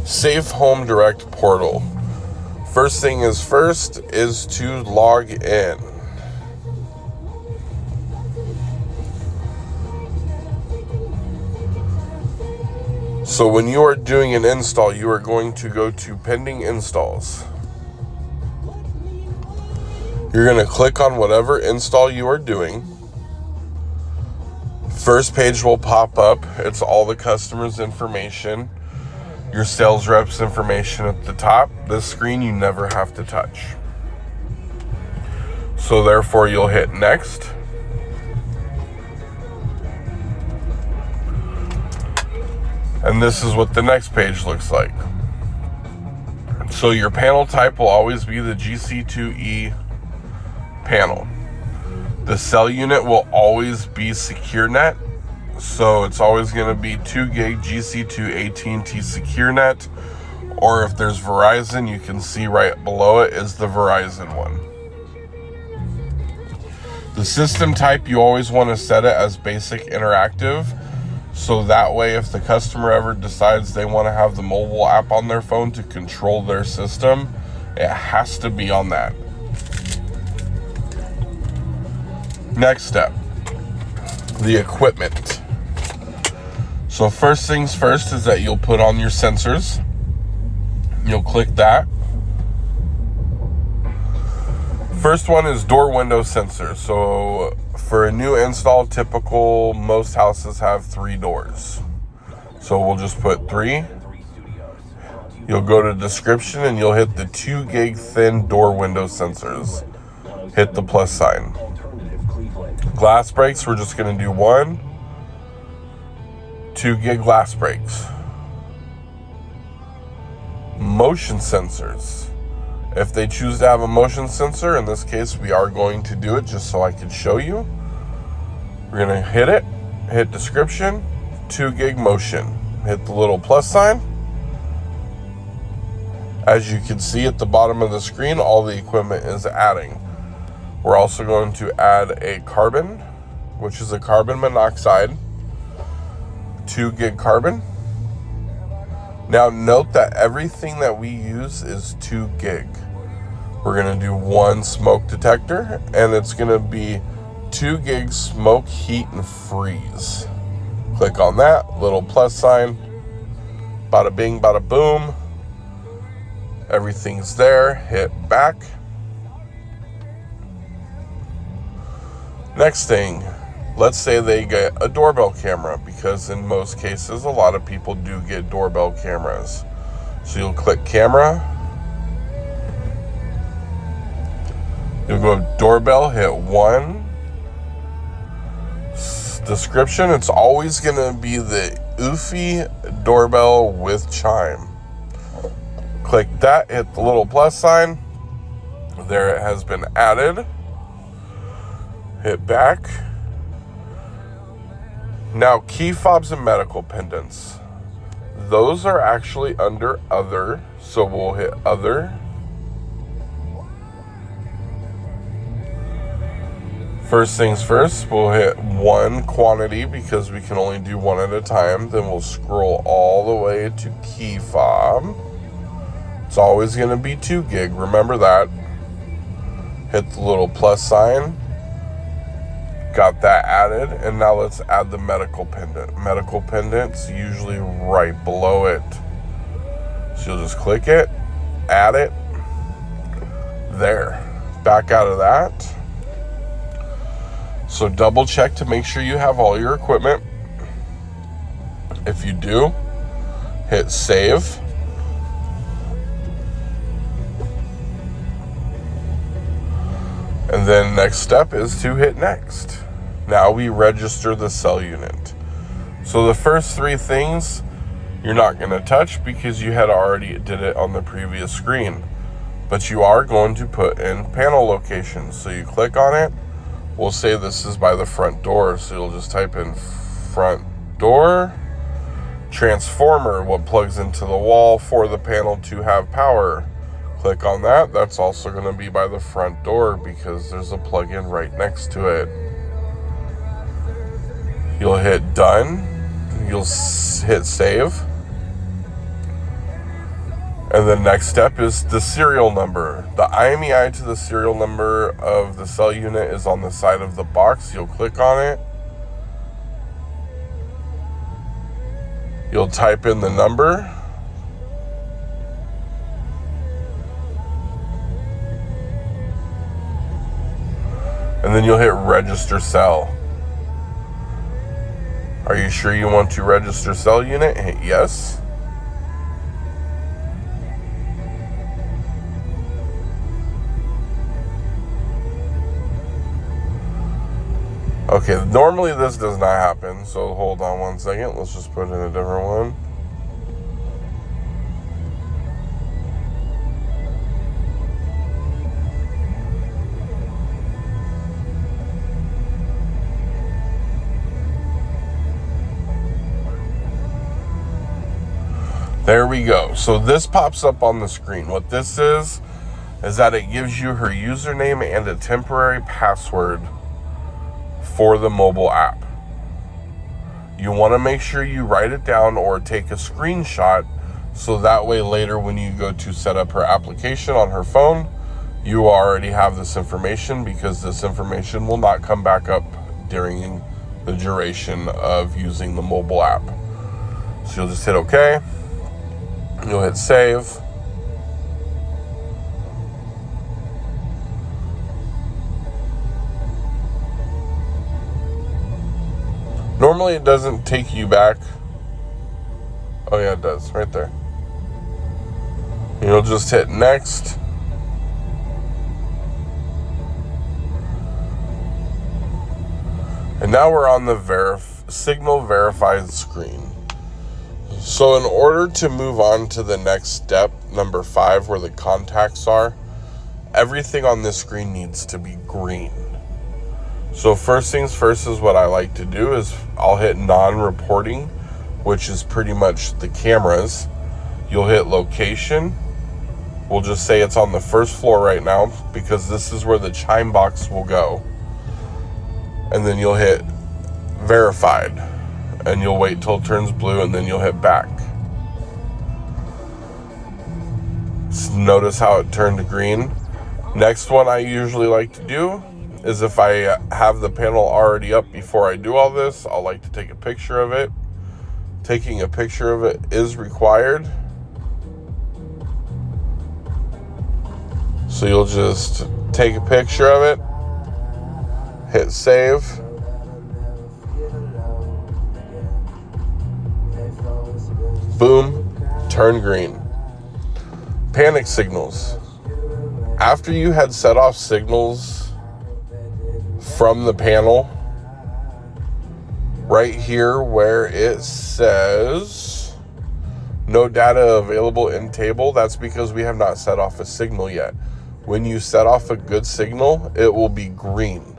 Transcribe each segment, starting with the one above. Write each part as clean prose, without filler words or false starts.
Safe Home Direct portal. First thing is first is to log in. So when you are doing an install, you are going to go to pending installs. You're going to click on whatever install you are doing. First page will pop up. It's all the customer's information, your sales rep's information at the top. This screen you never have to touch. So therefore you'll hit next. And this is what the next page looks like. So your panel type will always be the GC2E panel. The cell unit will always be SecureNet. So it's always going to be 2 gig GC2 AT&T SecureNet. Or if there's Verizon, you can see right below it is the Verizon one. The system type, you always want to set it as basic interactive. So that way, if the customer ever decides they want to have the mobile app on their phone to control their system, it has to be on that. Next step, the equipment. So first things first is that you'll put on your sensors. You'll click that. First one is door window sensor. So for a new install, typical, most houses have 3 doors. So we'll just put 3. You'll go to description and you'll hit the 2 gig thin door window sensors. Hit the plus sign. Glass breaks, we're just going to do 1. 2 gig glass breaks. Motion sensors. If they choose to have a motion sensor, in this case we are going to do it just so I can show you. We're going to hit it, hit description, 2 gig motion. Hit the little plus sign. As you can see at the bottom of the screen, all the equipment is adding. We're also going to add a carbon, which is a carbon monoxide, 2 gig carbon. Now note that everything that we use is 2 gig. We're going to do 1 smoke detector, and it's going to be 2 gig smoke, heat, and freeze. Click on that, little plus sign. Bada bing, bada boom. Everything's there. Hit back. Next thing, let's say they get a doorbell camera, because in most cases, a lot of people do get doorbell cameras. So you'll click camera. You'll go doorbell, hit 1. Description, it's always going to be the Eufy doorbell with chime. Click that, hit the little plus sign. There it has been added. Hit back. Now, key fobs and medical pendants. Those are actually under other, so we'll hit other. First things first, we'll hit 1 quantity because we can only do 1 at a time. Then we'll scroll all the way to key fob. It's always going to be 2 gig, remember that. Hit the little plus sign. Got that added, and now let's add the medical pendant. Medical pendant's usually right below it. So you'll just click it, add it, there. Back out of that. So double check to make sure you have all your equipment. If you do, hit save. And then next step is to hit next. Now we register the cell unit. So the first 3 things you're not going to touch because you had already did it on the previous screen. But you are going to put in panel locations. So you click on it. We'll say this is by the front door. So you'll just type in front door. Transformer, what plugs into the wall for the panel to have power. Click on that. That's also going to be by the front door because there's a plug-in right next to it. You'll hit done. You'll hit save. And the next step is the serial number. The IMEI to the serial number of the cell unit is on the side of the box. You'll click on it. You'll type in the number. And then you'll hit register cell. Are you sure you want to register cell unit? Hit yes. Okay, normally this does not happen, so hold on one second. Let's just put in a different one. There we go. So this pops up on the screen. What this is that it gives you her username and a temporary password for the mobile app. You want to make sure you write it down or take a screenshot so that way later when you go to set up her application on her phone, you already have this information, because this information will not come back up during the duration of using the mobile app. So you'll just hit OK. You'll hit save. Normally it doesn't take you back. Oh yeah, it does, right there. You'll just hit next. And now we're on the Signal verified screen. So in order to move on to the next step, number 5, where the contacts are, everything on this screen needs to be green. So first things first is what I like to do is I'll hit non-reporting, which is pretty much the cameras. You'll hit location. We'll just say it's on the first floor right now because this is where the chime box will go. And then you'll hit verified and you'll wait till it turns blue and then you'll hit back. So notice how it turned green. Next one I usually like to do is if I have the panel already up before I do all this, I'll like to take a picture of it. Taking a picture of it is required. So you'll just take a picture of it, hit save. Boom, turn green. Panic signals. After you had set off signals from the panel, right here where it says no data available in table, that's because we have not set off a signal yet. When you set off a good signal, it will be green.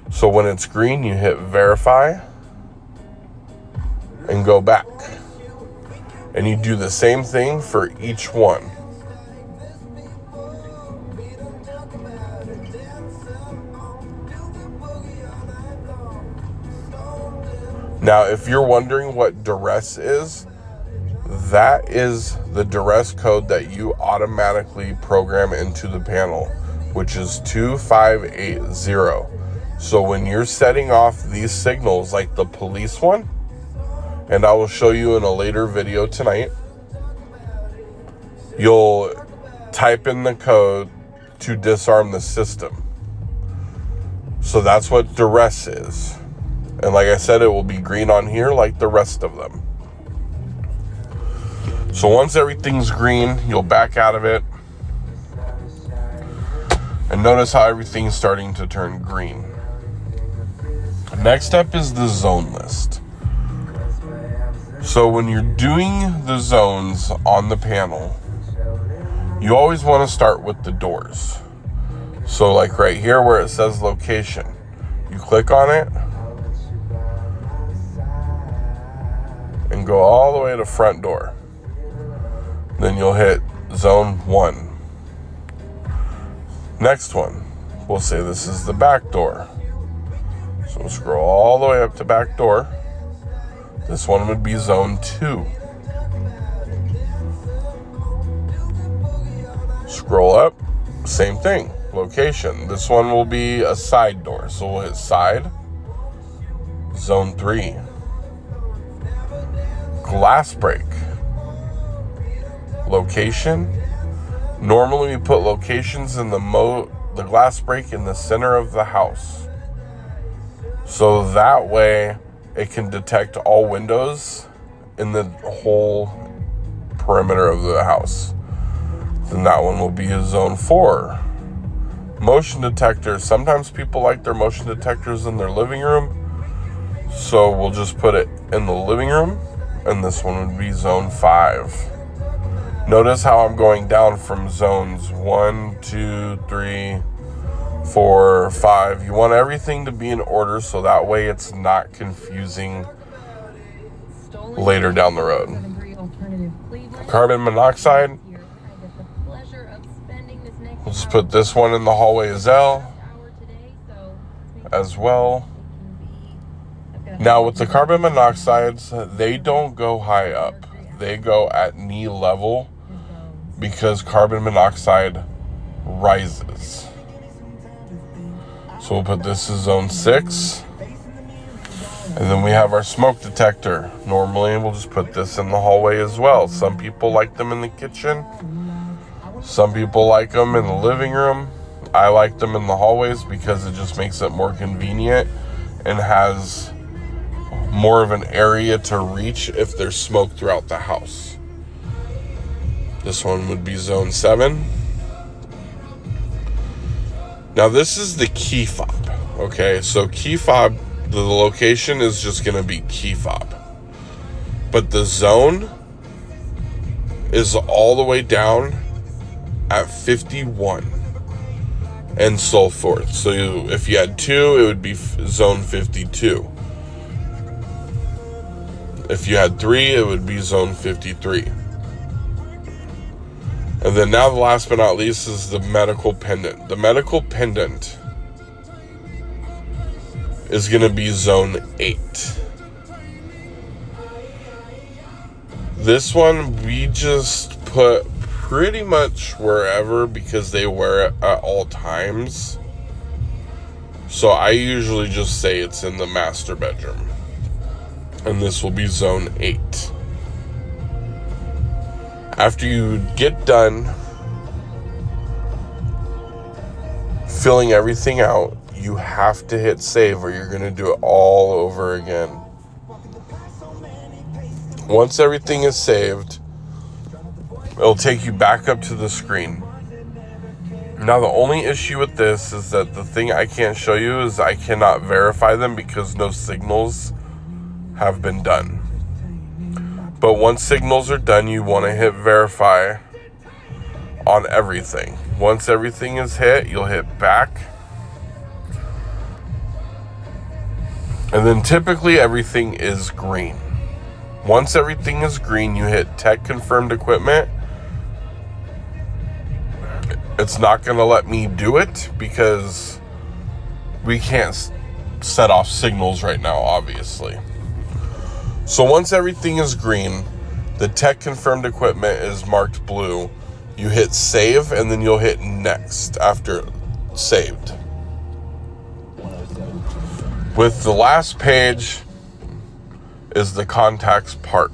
So when it's green, you hit verify and go back. And you do the same thing for each one. Now, if you're wondering what duress is, that is the duress code that you automatically program into the panel, which is 2580. So when you're setting off these signals, like the police one, and I will show you in a later video tonight, you'll type in the code to disarm the system. So that's what duress is. And like I said, it will be green on here like the rest of them. So once everything's green, you'll back out of it. And notice how everything's starting to turn green. Next up is the zone list. So when you're doing the zones on the panel, you always want to start with the doors. So like right here where it says location, you click on it and go all the way to front door. Then you'll hit zone 1. Next one, we'll say this is the back door. So we'll scroll all the way up to back door. This one would be zone 2. Scroll up, same thing, location. This one will be a side door, so we'll hit side, zone 3. Glass break, location. Normally we put locations in the glass break in the center of the house, so that way it can detect all windows in the whole perimeter of the house. Then that one will be a zone 4. Motion detectors. Sometimes people like their motion detectors in their living room, so we'll just put it in the living room, and this one would be zone 5. Notice how I'm going down from zones 1, 2, 3, 4, 5. You want everything to be in order so that way it's not confusing later down the road. Carbon monoxide. We'll just put this one in the hallway as well. Now with the carbon monoxides, they don't go high up. They go at knee level because carbon monoxide rises. So we'll put this as zone 6. And then we have our smoke detector. Normally we'll just put this in the hallway as well. Some people like them in the kitchen. Some people like them in the living room. I like them in the hallways because it just makes it more convenient and has more of an area to reach if there's smoke throughout the house. This one would be zone 7. Now this is the key fob. Okay, so key fob, the location is just going to be key fob. But the zone is all the way down at 51 and so forth. So if you had 2, it would be zone 52. If you had 3, it would be zone 53. And then now the last but not least is the medical pendant. The medical pendant is going to be zone 8. This one we just put pretty much wherever because they wear it at all times. So I usually just say it's in the master bedroom. And this will be zone 8. After you get done filling everything out, you have to hit save or you're going to do it all over again. Once everything is saved, it'll take you back up to the screen. Now the only issue with this is that the thing I can't show you is I cannot verify them because no signals have been done. But once signals are done, you want to hit verify on everything. Once everything is hit, you'll hit back. And then typically everything is green. Once everything is green, you hit tech confirmed equipment. It's not going to let me do it because we can't set off signals right now, obviously. So once everything is green, the tech confirmed equipment is marked blue. You hit save and then you'll hit next after saved. With the last page is the contacts part.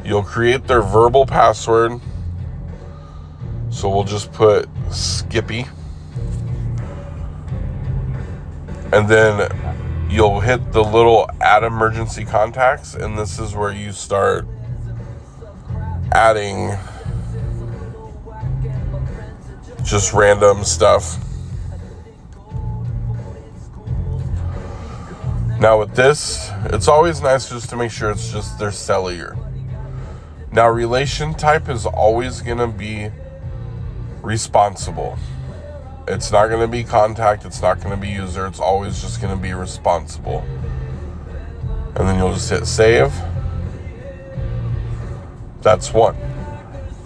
You'll create their verbal password. So we'll just put Skippy. And then you'll hit the little add emergency contacts, and this is where you start adding just random stuff. Now with this, it's always nice just to make sure it's just their cellular. Now relation type is always going to be responsible. It's not going to be contact, it's not going to be user, it's always just going to be responsible. And then you'll just hit save. That's 1.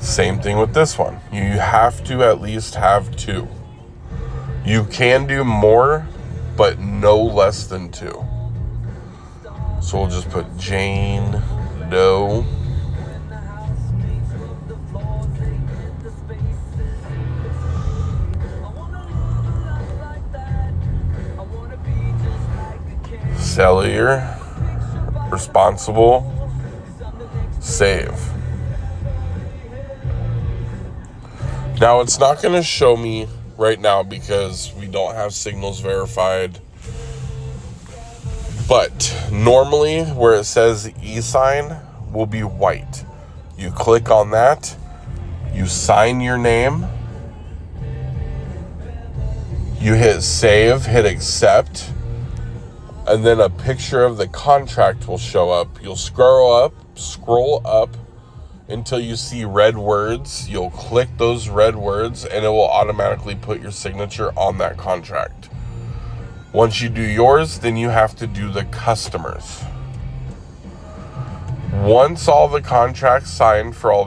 Same thing with this one. You have to at least have 2. You can do more, but no less than 2. So we'll just put Jane Doe. cellular, responsible, save. Now it's not going to show me right now because we don't have signals verified. But normally where it says e-sign will be white. You click on that, you sign your name, you hit save, hit accept, and then a picture of the contract will show up. You'll scroll up until you see red words. You'll click those red words and it will automatically put your signature on that contract. Once you do yours, then you have to do the customers. Once all the contracts signed for all